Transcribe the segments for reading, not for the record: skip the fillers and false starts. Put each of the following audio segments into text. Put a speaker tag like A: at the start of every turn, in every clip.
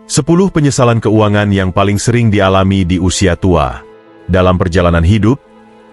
A: 10 penyesalan keuangan yang paling sering dialami di usia tua. Dalam perjalanan hidup,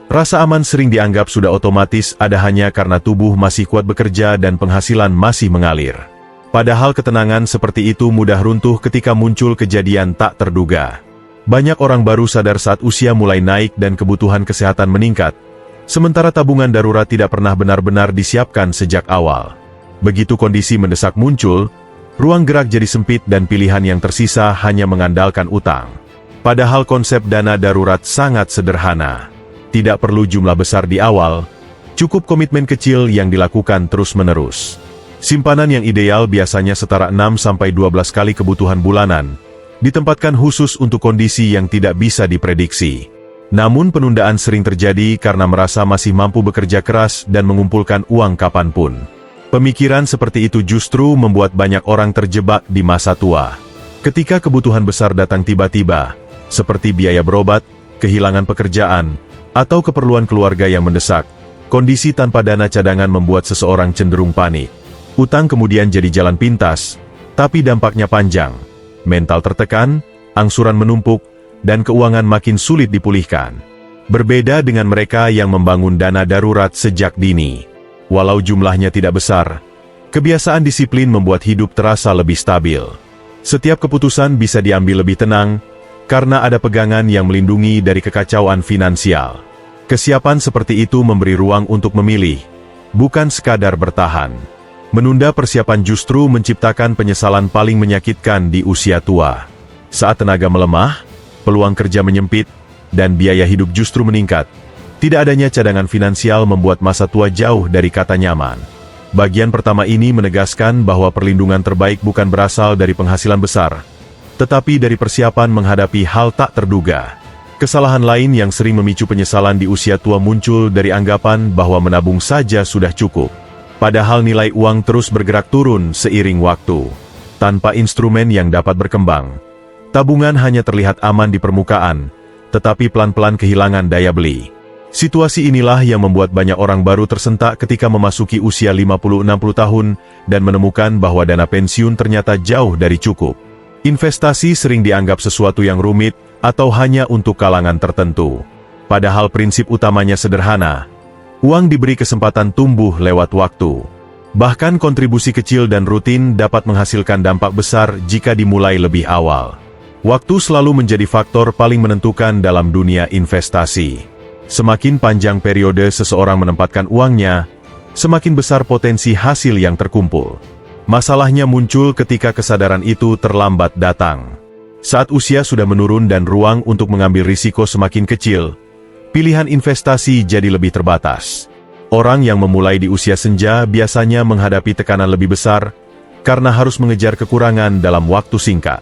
A: rasa aman sering dianggap sudah otomatis ada hanya karena tubuh masih kuat bekerja dan penghasilan masih mengalir. Padahal ketenangan seperti itu mudah runtuh ketika muncul kejadian tak terduga. Banyak orang baru sadar saat usia mulai naik dan kebutuhan kesehatan meningkat, sementara tabungan darurat tidak pernah benar-benar disiapkan sejak awal. Begitu kondisi mendesak muncul, ruang gerak jadi sempit dan pilihan yang tersisa hanya mengandalkan utang. Padahal konsep dana darurat sangat sederhana. Tidak perlu jumlah besar di awal, cukup komitmen kecil yang dilakukan terus-menerus. Simpanan yang ideal biasanya setara 6-12 kali kebutuhan bulanan, ditempatkan khusus untuk kondisi yang tidak bisa diprediksi. Namun penundaan sering terjadi karena merasa masih mampu bekerja keras dan mengumpulkan uang kapanpun. Pemikiran seperti itu justru membuat banyak orang terjebak di masa tua. Ketika kebutuhan besar datang tiba-tiba, seperti biaya berobat, kehilangan pekerjaan, atau keperluan keluarga yang mendesak, kondisi tanpa dana cadangan membuat seseorang cenderung panik. Utang kemudian jadi jalan pintas, tapi dampaknya panjang. Mental tertekan, angsuran menumpuk, dan keuangan makin sulit dipulihkan. Berbeda dengan mereka yang membangun dana darurat sejak dini. Walau jumlahnya tidak besar, kebiasaan disiplin membuat hidup terasa lebih stabil. Setiap keputusan bisa diambil lebih tenang, karena ada pegangan yang melindungi dari kekacauan finansial. Kesiapan seperti itu memberi ruang untuk memilih, bukan sekadar bertahan. Menunda persiapan justru menciptakan penyesalan paling menyakitkan di usia tua. Saat tenaga melemah, peluang kerja menyempit, dan biaya hidup justru meningkat. Tidak adanya cadangan finansial membuat masa tua jauh dari kata nyaman. Bagian pertama ini menegaskan bahwa perlindungan terbaik bukan berasal dari penghasilan besar, tetapi dari persiapan menghadapi hal tak terduga. Kesalahan lain yang sering memicu penyesalan di usia tua muncul dari anggapan bahwa menabung saja sudah cukup. Padahal nilai uang terus bergerak turun seiring waktu. Tanpa instrumen yang dapat berkembang, tabungan hanya terlihat aman di permukaan, tetapi pelan-pelan kehilangan daya beli. Situasi inilah yang membuat banyak orang baru tersentak ketika memasuki usia 50-60 tahun dan menemukan bahwa dana pensiun ternyata jauh dari cukup. Investasi sering dianggap sesuatu yang rumit atau hanya untuk kalangan tertentu. Padahal prinsip utamanya sederhana. Uang diberi kesempatan tumbuh lewat waktu. Bahkan kontribusi kecil dan rutin dapat menghasilkan dampak besar jika dimulai lebih awal. Waktu selalu menjadi faktor paling menentukan dalam dunia investasi. Semakin panjang periode seseorang menempatkan uangnya, semakin besar potensi hasil yang terkumpul. Masalahnya muncul ketika kesadaran itu terlambat datang. Saat usia sudah menurun dan ruang untuk mengambil risiko semakin kecil, pilihan investasi jadi lebih terbatas. Orang yang memulai di usia senja biasanya menghadapi tekanan lebih besar, karena harus mengejar kekurangan dalam waktu singkat.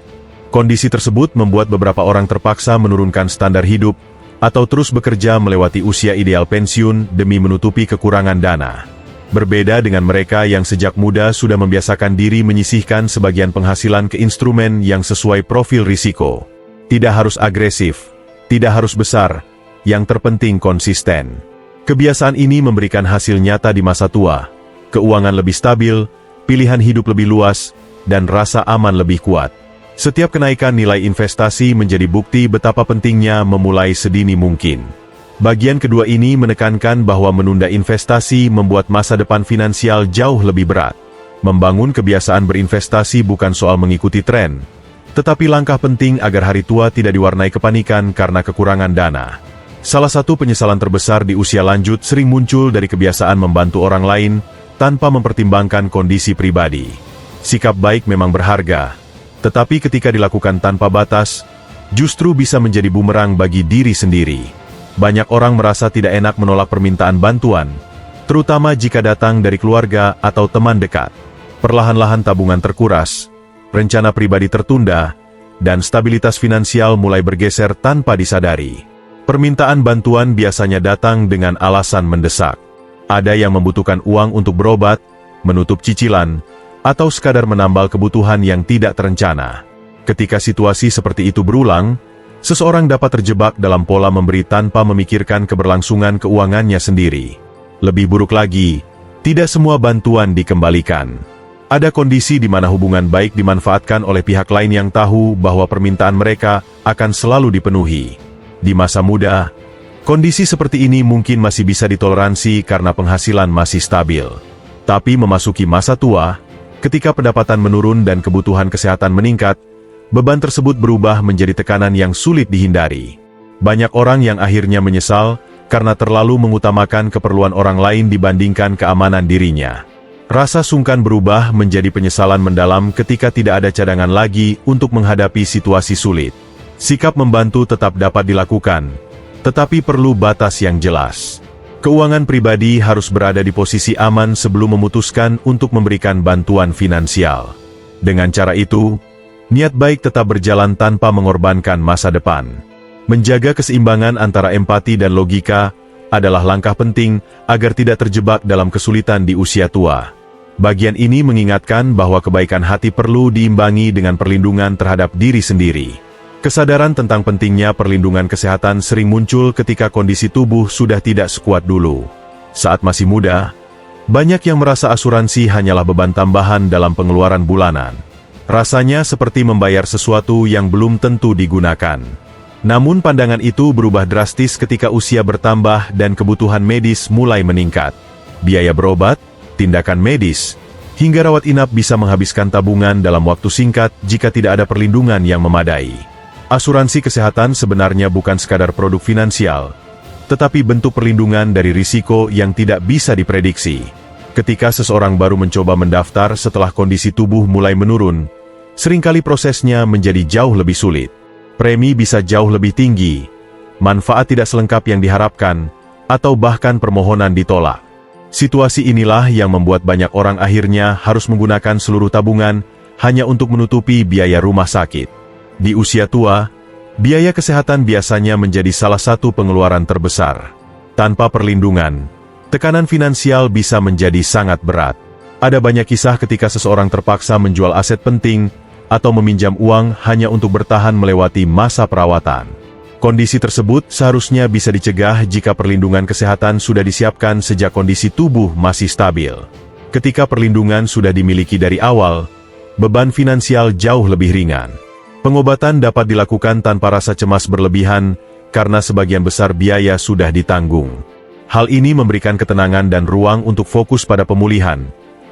A: Kondisi tersebut membuat beberapa orang terpaksa menurunkan standar hidup, atau terus bekerja melewati usia ideal pensiun demi menutupi kekurangan dana. Berbeda dengan mereka yang sejak muda sudah membiasakan diri menyisihkan sebagian penghasilan ke instrumen yang sesuai profil risiko. Tidak harus agresif, tidak harus besar, yang terpenting konsisten. Kebiasaan ini memberikan hasil nyata di masa tua, keuangan lebih stabil, pilihan hidup lebih luas, dan rasa aman lebih kuat. Setiap kenaikan nilai investasi menjadi bukti betapa pentingnya memulai sedini mungkin. Bagian kedua ini menekankan bahwa menunda investasi membuat masa depan finansial jauh lebih berat. Membangun kebiasaan berinvestasi bukan soal mengikuti tren, tetapi langkah penting agar hari tua tidak diwarnai kepanikan karena kekurangan dana. Salah satu penyesalan terbesar di usia lanjut sering muncul dari kebiasaan membantu orang lain tanpa mempertimbangkan kondisi pribadi. Sikap baik memang berharga, tetapi ketika dilakukan tanpa batas, justru bisa menjadi bumerang bagi diri sendiri. Banyak orang merasa tidak enak menolak permintaan bantuan, terutama jika datang dari keluarga atau teman dekat. Perlahan-lahan tabungan terkuras, rencana pribadi tertunda, dan stabilitas finansial mulai bergeser tanpa disadari. Permintaan bantuan biasanya datang dengan alasan mendesak. Ada yang membutuhkan uang untuk berobat, menutup cicilan, atau sekadar menambal kebutuhan yang tidak terencana. Ketika situasi seperti itu berulang, seseorang dapat terjebak dalam pola memberi tanpa memikirkan keberlangsungan keuangannya sendiri. Lebih buruk lagi, tidak semua bantuan dikembalikan. Ada kondisi di mana hubungan baik dimanfaatkan oleh pihak lain yang tahu bahwa permintaan mereka akan selalu dipenuhi. Di masa muda, kondisi seperti ini mungkin masih bisa ditoleransi karena penghasilan masih stabil. Tapi memasuki masa tua, ketika pendapatan menurun dan kebutuhan kesehatan meningkat, beban tersebut berubah menjadi tekanan yang sulit dihindari. Banyak orang yang akhirnya menyesal karena terlalu mengutamakan keperluan orang lain dibandingkan keamanan dirinya. Rasa sungkan berubah menjadi penyesalan mendalam ketika tidak ada cadangan lagi untuk menghadapi situasi sulit. Sikap membantu tetap dapat dilakukan, tetapi perlu batas yang jelas. Keuangan pribadi harus berada di posisi aman sebelum memutuskan untuk memberikan bantuan finansial. Dengan cara itu, niat baik tetap berjalan tanpa mengorbankan masa depan. Menjaga keseimbangan antara empati dan logika adalah langkah penting agar tidak terjebak dalam kesulitan di usia tua. Bagian ini mengingatkan bahwa kebaikan hati perlu diimbangi dengan perlindungan terhadap diri sendiri. Kesadaran tentang pentingnya perlindungan kesehatan sering muncul ketika kondisi tubuh sudah tidak sekuat dulu. Saat masih muda, banyak yang merasa asuransi hanyalah beban tambahan dalam pengeluaran bulanan. Rasanya seperti membayar sesuatu yang belum tentu digunakan. Namun pandangan itu berubah drastis ketika usia bertambah dan kebutuhan medis mulai meningkat. Biaya berobat, tindakan medis, hingga rawat inap bisa menghabiskan tabungan dalam waktu singkat jika tidak ada perlindungan yang memadai. Asuransi kesehatan sebenarnya bukan sekadar produk finansial, tetapi bentuk perlindungan dari risiko yang tidak bisa diprediksi. Ketika seseorang baru mencoba mendaftar setelah kondisi tubuh mulai menurun, seringkali prosesnya menjadi jauh lebih sulit. Premi bisa jauh lebih tinggi, manfaat tidak selengkap yang diharapkan, atau bahkan permohonan ditolak. Situasi inilah yang membuat banyak orang akhirnya harus menggunakan seluruh tabungan hanya untuk menutupi biaya rumah sakit. Di usia tua, biaya kesehatan biasanya menjadi salah satu pengeluaran terbesar. Tanpa perlindungan, tekanan finansial bisa menjadi sangat berat. Ada banyak kisah ketika seseorang terpaksa menjual aset penting atau meminjam uang hanya untuk bertahan melewati masa perawatan. Kondisi tersebut seharusnya bisa dicegah jika perlindungan kesehatan sudah disiapkan sejak kondisi tubuh masih stabil. Ketika perlindungan sudah dimiliki dari awal, beban finansial jauh lebih ringan. Pengobatan dapat dilakukan tanpa rasa cemas berlebihan karena sebagian besar biaya sudah ditanggung. Hal ini memberikan ketenangan dan ruang untuk fokus pada pemulihan,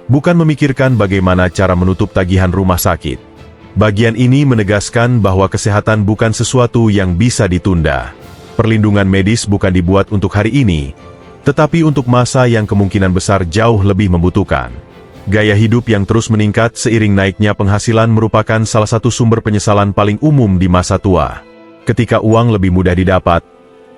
A: bukan memikirkan bagaimana cara menutup tagihan rumah sakit. Bagian ini menegaskan bahwa kesehatan bukan sesuatu yang bisa ditunda. Perlindungan medis bukan dibuat untuk hari ini, tetapi untuk masa yang kemungkinan besar jauh lebih membutuhkan. Gaya hidup yang terus meningkat seiring naiknya penghasilan merupakan salah satu sumber penyesalan paling umum di masa tua. Ketika uang lebih mudah didapat,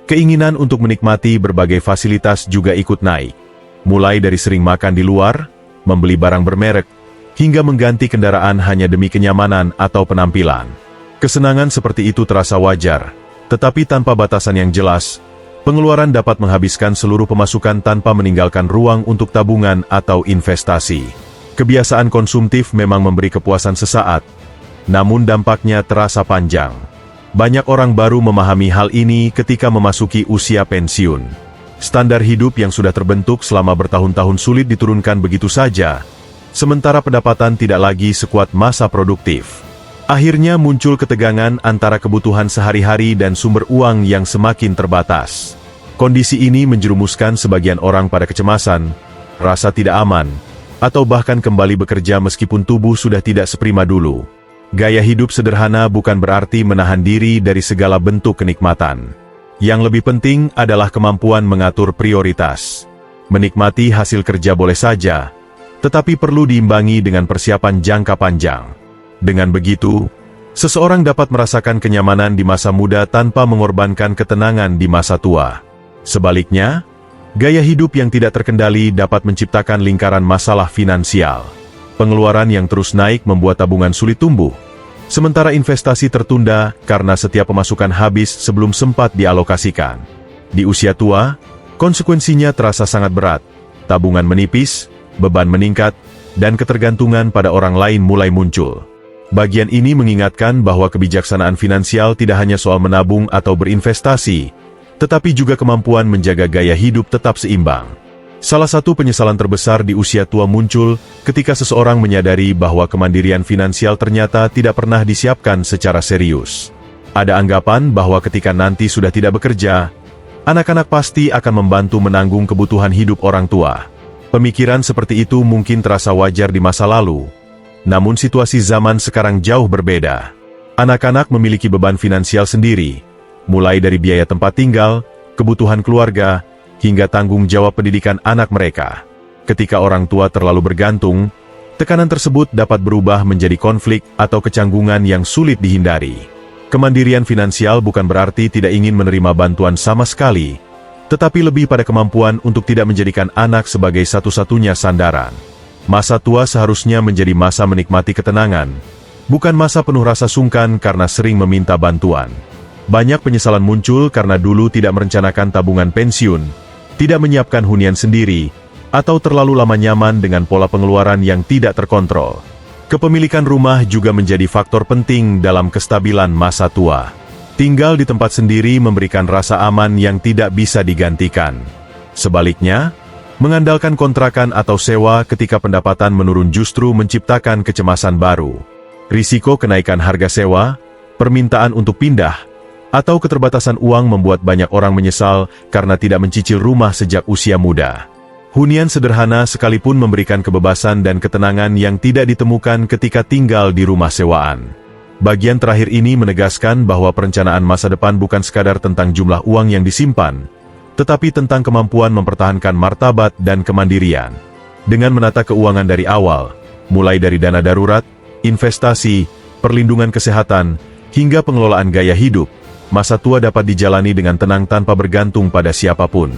A: keinginan untuk menikmati berbagai fasilitas juga ikut naik. Mulai dari sering makan di luar, membeli barang bermerek, hingga mengganti kendaraan hanya demi kenyamanan atau penampilan. Kesenangan seperti itu terasa wajar, tetapi tanpa batasan yang jelas, pengeluaran dapat menghabiskan seluruh pemasukan tanpa meninggalkan ruang untuk tabungan atau investasi. Kebiasaan konsumtif memang memberi kepuasan sesaat, namun dampaknya terasa panjang. Banyak orang baru memahami hal ini ketika memasuki usia pensiun. Standar hidup yang sudah terbentuk selama bertahun-tahun sulit diturunkan begitu saja, sementara pendapatan tidak lagi sekuat masa produktif. Akhirnya muncul ketegangan antara kebutuhan sehari-hari dan sumber uang yang semakin terbatas. Kondisi ini menjerumuskan sebagian orang pada kecemasan, rasa tidak aman, atau bahkan kembali bekerja meskipun tubuh sudah tidak seprima dulu. Gaya hidup sederhana bukan berarti menahan diri dari segala bentuk kenikmatan. Yang lebih penting adalah kemampuan mengatur prioritas. Menikmati hasil kerja boleh saja, tetapi perlu diimbangi dengan persiapan jangka panjang. Dengan begitu, seseorang dapat merasakan kenyamanan di masa muda tanpa mengorbankan ketenangan di masa tua. Sebaliknya, gaya hidup yang tidak terkendali dapat menciptakan lingkaran masalah finansial. Pengeluaran yang terus naik membuat tabungan sulit tumbuh, sementara investasi tertunda karena setiap pemasukan habis sebelum sempat dialokasikan. Di usia tua, konsekuensinya terasa sangat berat. Tabungan menipis, beban meningkat, dan ketergantungan pada orang lain mulai muncul. Bagian ini mengingatkan bahwa kebijaksanaan finansial tidak hanya soal menabung atau berinvestasi, tetapi juga kemampuan menjaga gaya hidup tetap seimbang. Salah satu penyesalan terbesar di usia tua muncul ketika seseorang menyadari bahwa kemandirian finansial ternyata tidak pernah disiapkan secara serius. Ada anggapan bahwa ketika nanti sudah tidak bekerja, anak-anak pasti akan membantu menanggung kebutuhan hidup orang tua. Pemikiran seperti itu mungkin terasa wajar di masa lalu, namun situasi zaman sekarang jauh berbeda. Anak-anak memiliki beban finansial sendiri, mulai dari biaya tempat tinggal, kebutuhan keluarga, hingga tanggung jawab pendidikan anak mereka. Ketika orang tua terlalu bergantung, tekanan tersebut dapat berubah menjadi konflik atau kecanggungan yang sulit dihindari. Kemandirian finansial bukan berarti tidak ingin menerima bantuan sama sekali, tetapi lebih pada kemampuan untuk tidak menjadikan anak sebagai satu-satunya sandaran. Masa tua seharusnya menjadi masa menikmati ketenangan, bukan masa penuh rasa sungkan karena sering meminta bantuan. Banyak penyesalan muncul karena dulu tidak merencanakan tabungan pensiun, tidak menyiapkan hunian sendiri, atau terlalu lama nyaman dengan pola pengeluaran yang tidak terkontrol. Kepemilikan rumah juga menjadi faktor penting dalam kestabilan masa tua. Tinggal di tempat sendiri memberikan rasa aman yang tidak bisa digantikan. Sebaliknya, mengandalkan kontrakan atau sewa ketika pendapatan menurun justru menciptakan kecemasan baru. Risiko kenaikan harga sewa, permintaan untuk pindah, atau keterbatasan uang membuat banyak orang menyesal karena tidak mencicil rumah sejak usia muda. Hunian sederhana sekalipun memberikan kebebasan dan ketenangan yang tidak ditemukan ketika tinggal di rumah sewaan. Bagian terakhir ini menegaskan bahwa perencanaan masa depan bukan sekadar tentang jumlah uang yang disimpan, tetapi tentang kemampuan mempertahankan martabat dan kemandirian. Dengan menata keuangan dari awal, mulai dari dana darurat, investasi, perlindungan kesehatan, hingga pengelolaan gaya hidup, masa tua dapat dijalani dengan tenang tanpa bergantung pada siapapun.